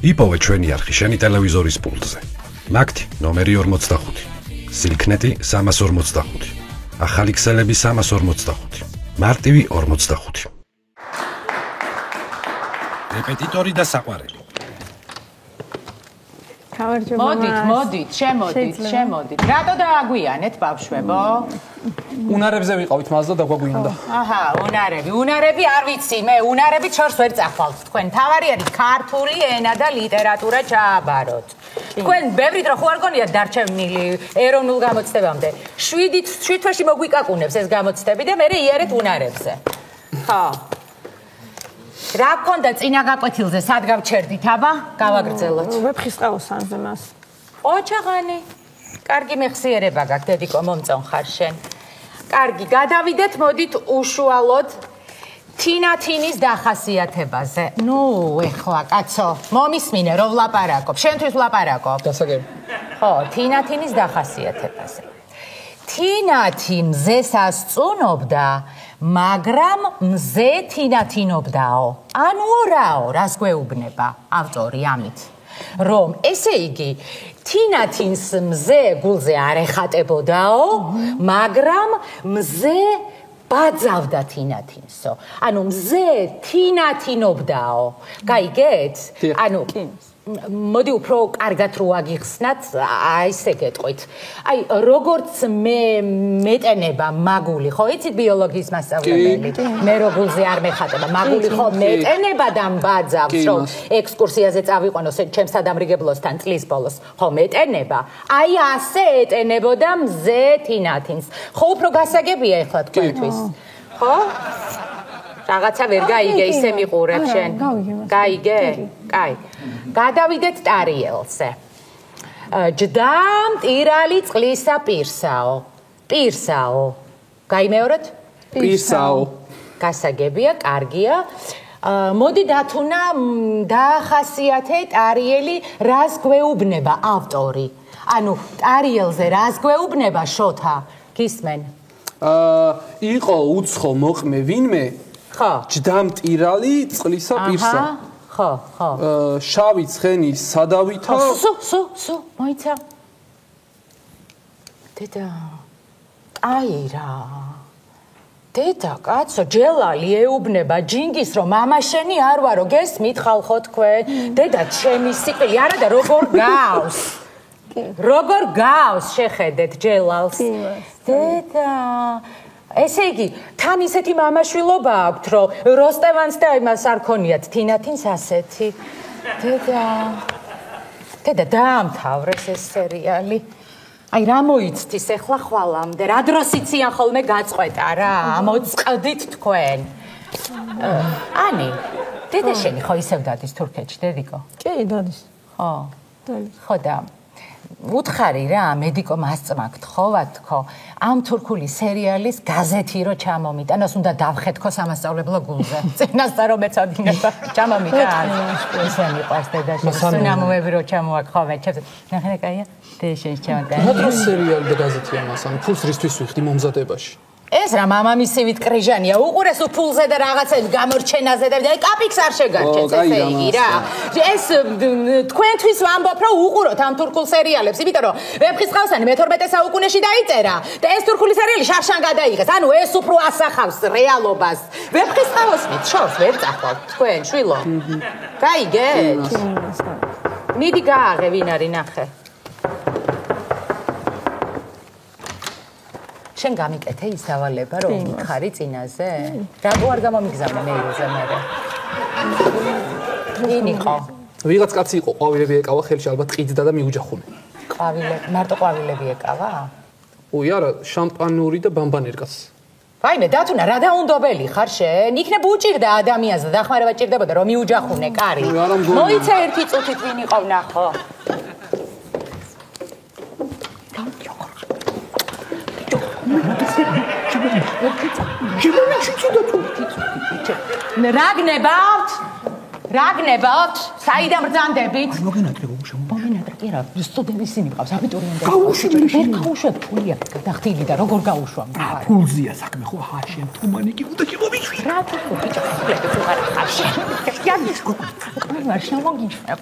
იპოვე ჩვენი არხი შენი ტელევიზორის პულტზე. ნაკთი ნომერი 45. სილქნეტი 345. ახალი ქსელები 345. მარტივი 45. რეპეტიტორი და საყვარელი. მოდით, შემოდით. რატო დააგვიანეთ, ბავშვებო? უნარებზე ვიყავით, მასდა დაგვაგვიანდა. აჰა, უნარები არ ვიცი, მე უნარები ჩორს ვერ წახვალთ. თქვენ თავარი არის ქართული ენა და ლიტერატურა ჩააბაროთ. თქვენ ბევრი დრო ხო არ გონიათ დარჩენილი ეროვნულ გამოცდებამდე. 7 თვეში მოგვიკაკუნებს ეს გამოცდები და მე იარეთ უნარებზე. ხო. რა გქონდა წინა გაკვეთილზე, სად გავჩერდით, აბა? გავაგრძელოთ. ვეფხისტყაოსანზე მას. ოჩაღანი. კარგი მეხსიერება გაქვს, დედიკო, მომწონხარ შენ. კარგი, გადავიდეთ, მოდით უშუალოდ თინათინის დახასიათებაზე. ნუ, ეხლა, კაცო, მომისმინე, რომ ვლაპარაკობ. შენთვის ვლაპარაკობ. დასაგები. ხო, თინათინის დახასიათებაზე. თინათი მზეს ასწუნობდა, მაგრამ მზე თინათინობდაო. ანუ რაო, რას გვეუბნება ავტორი ამით? რომ ესე იგი თინათინს მზე გულზე არ ეხატებოდაო, მაგრამ მზე ბაძავდა თინათინსო. ანუ მზე თინათინობდაო. გაიგეთ? ანუ მოდი უფრო კარგად რო აგიხსნათ, აი ესე გეტყვით. აი როგორც მეტენება მაგული, ხო იცით ბიოლოგიის მასწავლებელი? მე რო გულზე არ მეხატება, მაგული ხო მეტენება და ბაძავს, რომ ექსკურსიაზე წავიყვანოს ჩემს სადამრიგებლოსთან წლის ბოლოს. ხო მეტენება. აი ასე ეტენებოდა მზე თინათინს. ხო უფრო გასაგებია ეხლა თქვენთვის. ხო? რაღაცა ვერ გაიგე, ისე მიყურებ შენ. გაიგე? კაი. გადავიდეთ ტარიელზე. ჯდა მტირალი წყლისა პირსაო. პირსაო. გაიმეორეთ? პირსაო. გასაგებია, კარგია. მოდი დათუნა დაახასიათე ტარიელი რას გვეუბნება ავტორი. ანუ ტარიელზე რას გვეუბნება შოთა? გისმენ? იყო უცხო მოყმე ვინმე? ხო. ჯდა მტირალი წყლისა პირსა. ხო. შავი ცხენი სადავითო. სუ, მოიცა. დედა. აი რა. დედა, კაცო, ჯელალი ეუბნება ჯინგის, რომ მამა შენი არ ვარო, გესმით ხალხო თქვენ? დედა, ჩემი სიკვდილი, არა და როგორ გავს? როგორ გავს შეხედეთ ჯელალს? დედა, ესე იგი, თან ისეთი მამაშვილობა აქვთ, რომ როსტევანს და იმას არ ქონიათ, თინათინს ასეთი. დედა, დაამთავრეს ეს სერიალი. აი, რა მოიცდის ეხლა ხვალამდე, რა დროს იციან ხოლმე გაწყვეტა რა, მოწყდით თქვენ. ანი, დედა შენი ხო ისევ დადის თურქეთში, დედიკო? კი, დადის. ხო და უთხარი რა, მედიკო მასწმაგთ, ხოვად თქო, ამ თურქული სერიალის გაზეთი რო ჩამომიტანოს, უნდა დავხეთქო სამასწავლებლო გულზე. წინასწარ რომ ეცოდინება, ჩამომიტან. ისე მიყვარს დედაში, სუნამოები რო ჩამოაქხოვე, ნახე კაია, დედაშენს ჩამოტან. რა დროს სერიალი და გაზეთია მას, ანუ ფულს რისთვის ვიხდი მომზადებაში? ეს რა მამამისივით კრიჟანია, უყურეს უფულზე და რაღაცებს გამორჩენაზე და აი კაპიქს არ შეგარჩენს ესე იგი რა. ეს თქვენთვის ვამბობ, რომ უყუროთ ამ თურქულ სერიალებს, იმიტომ რომ ვეფხისტყაოსანი მე-12 საუკუნეში დაიწერა და ეს თურქული სერიალი შარშან გადაიღეს. ანუ ეს უფრო ასახავს რეალობას. ვეფხისტყაოსნით შორს ვერ წახვალთ თქვენ, შვილო. გაიგეთ? მიდი გააღე, ვინ არის ნახე. შენ გამიკეთე ის დავალება, რომ მითხარი წინაზე? რატო არ გამომიგზავნე მეილზე მერე? ვინ იყო? ვიღაც კაცი იყო, ყვავილები ეკავა ხელში, ალბათ ყიძდა და მიუჯახუნე. ყვავილები, მარტო ყვავილები ეკავა? ой, არა, შამპანური და ბამბანერკაც. ვაიმე, დათუნა, რა დაუნდობელი ხარ შენ? იქნებ უჭირდა ადამიანს და დახმარება ჭირდებოდა, რომ მიუჯახუნე კარი. მოიცა ერთი წუთით ვინ იყო ვნახო. რა გნებავთ? საიდან ბრძანდებით? მოგინატრე გოგო შემო. მოგინატრე. კი რა, სტუდენტები ისინი მყავს, აბიტურიენტები. ვერ გაუშვებ ფულია, გადახდილი და როგორ გაუშვა? ფულზია საქმე, ხო, ჰაშენ თუმანი კი უნდა შემოვიშვი. რა თქო, ბიჭო, ფულები თუ არა ხარში. არ შემოგიშვებ.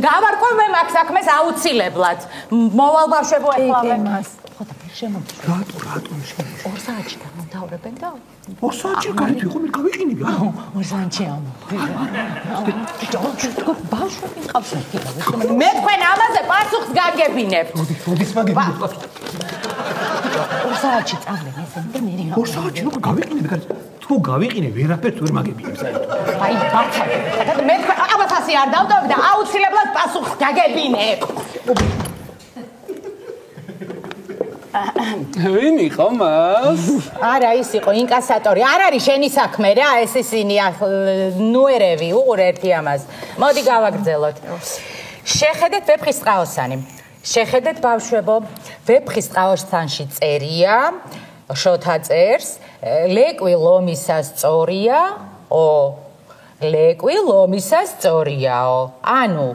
გავარკვევ მე მაგ საქმეს აუცილებლად. მოვალ ბავშვებო ეხლავე. ხო და ვერ შემოგიშვებ. რატომ შემოვიშვი? 2 საათში გამომთავრებენ და 2 საათში გარეთ ვიყო, მე გავიყინები. 2 საათში ამა. ბიჭო, ბავშვები მყავს ერთი. მე თქვენ ამაზე პასუხს გაგებინებთ. როდის მაგებინებ პასუხს? 2 საათში წავლენ ესენი და მე რა. 2 საათში როგორ გავიყინები გარეთ? თუ გავიყინე, ვერაფერს ვერ მაგებინებ საერთოდ. აი, ბაცად, მე თქვენ ამას ასე არ დავტოვებ და აუცილებლად პასუხს გაგებინებ. ვინ იყო მას? არა, ის იყო ინკასატორი. არ არის შენი საქმე რა, ეს ისინი ნუერევი, უყურე ერთი ამას. მოდი გავაგრძელოთ. შეხედეთ ვეფხისტყაოსანი. შეხედეთ ბავშვებო, ვეფხისტყაოსანში წერია, შოთა წერს, ლეკვი ლომისას სწორია, ლეკვი ლომისას სწორიაო. ანუ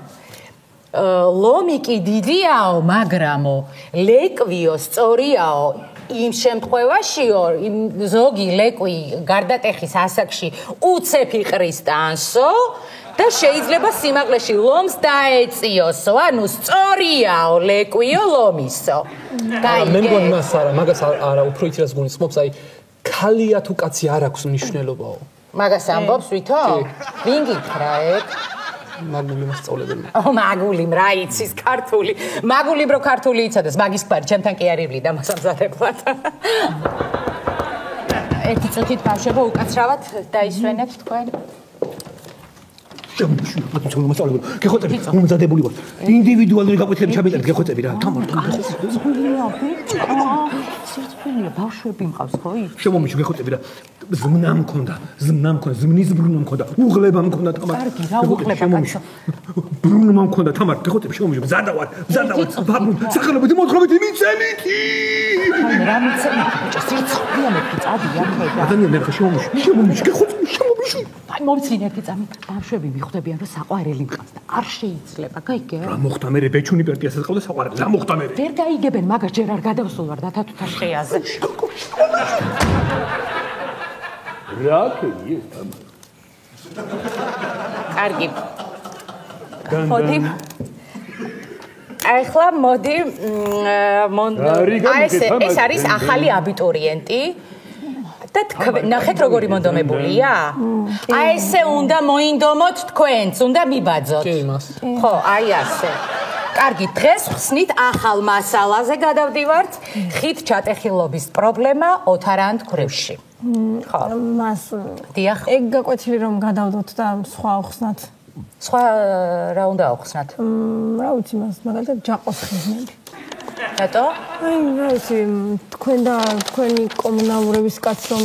ლომი კი დიდიაო, მაგრამო ლეკვიო სწორიაო იმ შემთხვევაშიო, ზოგი ლეკვი გარდატეხის ასაკში უცებ იყრის ტანსო და შეიძლება სიმაღლეში ლომს დაეწიოსო, ანუ სწორიაო ლეკვიო ლომისო. მე მგონი მას არა, მაგას არა, უფრო იცი რას გულისხმობს, აი ქალია თუ კაცი არ აქვს მნიშვნელობაო. მაგას ამბობს ვითომ? ვინ გითხრა ეგ? მაგული მასწავლებელი. მაგული რა იცის ქართული. მაგული ბრო ქართული იცოდეს, მაგის კვარი ჩემთან კი არ ივლიდა მოსამზადებლად. ერთი წუთით ბავშვებო უკაცრავად დაისვენებთ თქვენ. შემოიშვი, ბატონო მასწავლებელი. გეხოცები, მომზადებული ვარ. ინდივიდუალური გაკვეთილები ჩამეტანთ, გეხოცები რა. თამარ. სირცფილია ბავშვები მყავს ხო იქ? შემომიშვი, გეხოცები რა. ზმნა მქონდა, ზმნის ბრუნვა მქონდა, უღლება მქონდა თამარ. კარგი, რა უღლება კაცო? ბრუნვა მქონდა თამარ, გეხოცები, შემომიშვი, მზადავარ. სახელობით მოთხრობით მიცემითი. რა მიცემითი, ბიჭო, სირცფილია მეთქი წადი აქედან. ადამიანები შემომიშვი, გეხოცები, შემომიშვი. აი მომწინ ერთი წამი ბავშვები მიხვდებიან რომ საყვარელი მყავს და არ შეიძლება, გაიგე? რა მოხდა მე ბეჩუნი პერტიასაც ყავდა საყვარელი, რა მოხდა მე? ვერ გაიგებენ, მაგას ჯერ არ გადავსულვარ დათათუთა შეაზე. რა ქეი? კარგი. მოდი. ახლა მოდი ეს არის ახალი აბიტურიენტი. და ნახეთ როგორი მონდომებულია? აი ესე უნდა მოინდომოთ თქვენც, უნდა მიბაძოთ. კი, მას. ხო, აი ასე. კარგი, დღეს ხსნით ახალ მასალაზე გადავდივართ. ხით ჩატეხილობის პრობლემა ოთარანთ ქრევში. ხო. მას დიახ. ეგ გაკვეთილი რომ გადავდოთ და სხვა ახსნათ. სხვა რა უნდა ახსნათ? რა ვიცი მას, მაგალითად ჯაყოს ხიზნები. რატო? აი, რა ვიცი, თქვენ და თქვენი კომუნალურების კაც რომ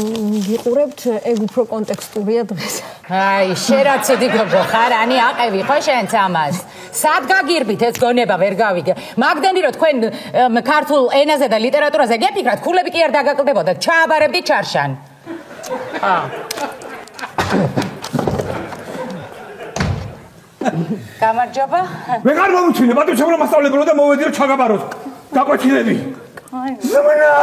გიყურებთ, ეგ უფრო კონტექსტურია დღეს. აი, შერაცოდი გოგო ხარ, ანი აყევი ხო შენც ამას? სად გაგირბით ეს გონება ვერ გავიგე. მაგდენი რომ თქვენ ქართულ ენაზე და ლიტერატურაზე გეფიქრათ, ქულები კი არ დაგაკლდებოდათ, ჩააბარებდი ჩარშან. გამარჯობა. მე არ მომჩინე, ბატონო შემო მასწავლებელო და მოვედი რომ ჩაგაბაროთ. გაკვეთილები. ზმნა!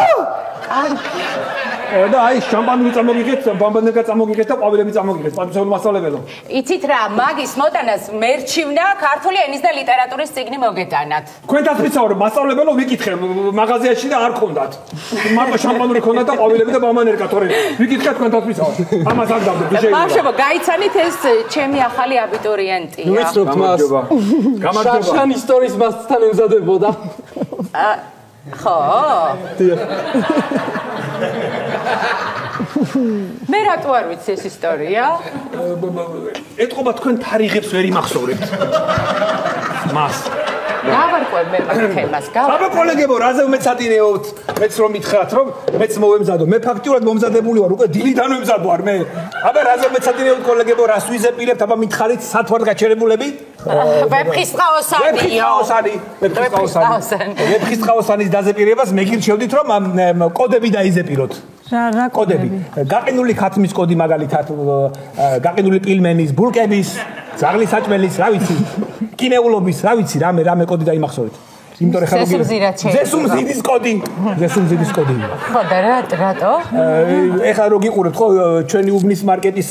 და აი შამპანური წამოგიგეთ, ბამბანერკა წამოგიგეთ და ყვავილები წამოგიგეთ, ბატონო მასწავლებელო. იცით რა, მაგის მოტანას მერჩივნა ქართული ენის და ლიტერატურის წიგნი მოგეტანათ. თქვენთან ვიცავ რომ მასწავლებელო ვიკითხე მაღაზიაში და არ ქონდათ. მარტო შამპანური ქონდა და ყვავილები და ბამბანერკა, თორე ვიკითხე თქვენთან ვიცავ. ამას არ დავდებ, შეიძლება. ბავშვებო, გაიცანით ეს ჩემი ახალი აბიტურიენტია. ვიცნობთ მას. გამარჯობა. შარშან ისტორიის მასთან ემზადებოდა. ხო? მე რატო არ ვიცი ეს ისტორია? ეთყობა თქვენ თარიღებს ვერ იმახსოვრებთ. მას. გავარკვევ მე მაგ თემას, აბა კოლეგებო, რაზე მეცადინეობთ? მეც რომ მითხრათ, რომ მეც მოვემზადო. მე ფაქტიურად მომზადებული ვარ, უკვე დილიდან ვემზად ვარ მე. აბა რაზე მეცადინეობთ კოლეგებო, რას ვიზეპირებთ? აბა მითხარით სათვალ გაჩერებულები? ვეფხისტყაოსანის დაზეპირებას მე გირჩევდით რომ კოდები დაიზეპიროთ. რა კოდები? გაყინული ქათმის კოდი მაგალითად, გაყინული პილმენის, ბულკების, ზაღლის საჭმელის, რა ვიცი, კინეულობის, რა ვიცი, რამე კოდი დაიმახსოვრეთ. იმიტომ რომ ზესუმზიდის კოდი. ხო და რატო? ეხლა რო გიყურებთ ხო ჩვენი უბნის მარკეტის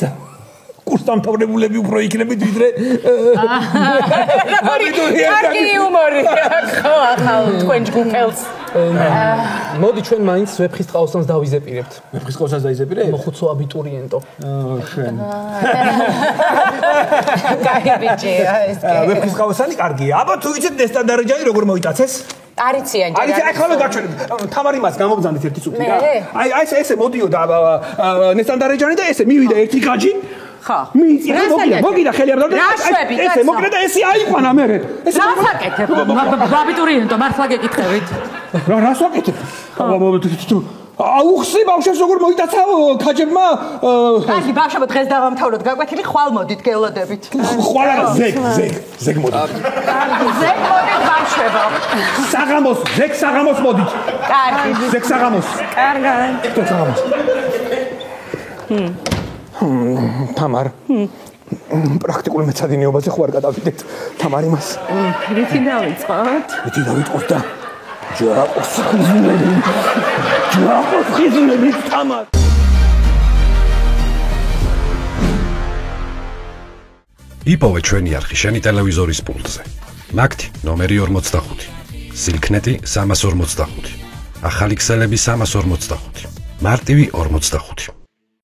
კურსდამთავრებულები უფრო იქნებით ვიდრე კარგი იუმორი. ხო, ახალ თქვენ ჯგუფელს. მოდი ჩვენ მაინც ვეფხის ტყავსანს დავიზეპირებთ. ვეფხის ტყავსანს დაიზეპირებ? მოხუცო აბიტურიენტო. შენ. კაი ბიჭია ეს. ვეფხის ტყავსანი კარგია. აბა თუ იცით ნესტანდარეჯანი როგორ მოიტაცეს? არიციან ჯერ. აი ახლა გაჩვენებ. თამარი მას გამოგზავნით ერთი წუთი რა. აი ესე მოდიოდა ნესტანდარეჯანი და ესე მივიდა ერთი გაჯი. ხო. მოგიდა ხელი არ დავდა. ესე მოგიდა და ესე აიყვანა მე. ესე რასაკეთებ? აბიტურიენტო მართლა გეკითხებით. რას ვაკეთებ? აუხსი ბავშვებს როგორ მოიტაცა ქაჯებმა? კარგი ბავშვებო დღეს დავამთავროთ გაკვეთილი ხვალ მოდით გელოდებით. ხვალ არა ზეგ მოდით. ზეგ მოდით ბავშვებო. საღამოს მოდით. კარგი. ზეგ საღამოს. კარგად. საღამოს. თამარ. პრაქტიკულ მეცადინეობაზე ხო არ გადავიდეთ თამარი მას. რითი დავიწყოთ? რითი დავიწყოთ და ჯაყოს ხიზუნები თამარ. იპოვე ჩვენი არხი შენი ტელევიზორის პულტზე. მაგთი ნომერი 45. სილქნეტი 345. ახალი ქსელები 345. მარტივი 45.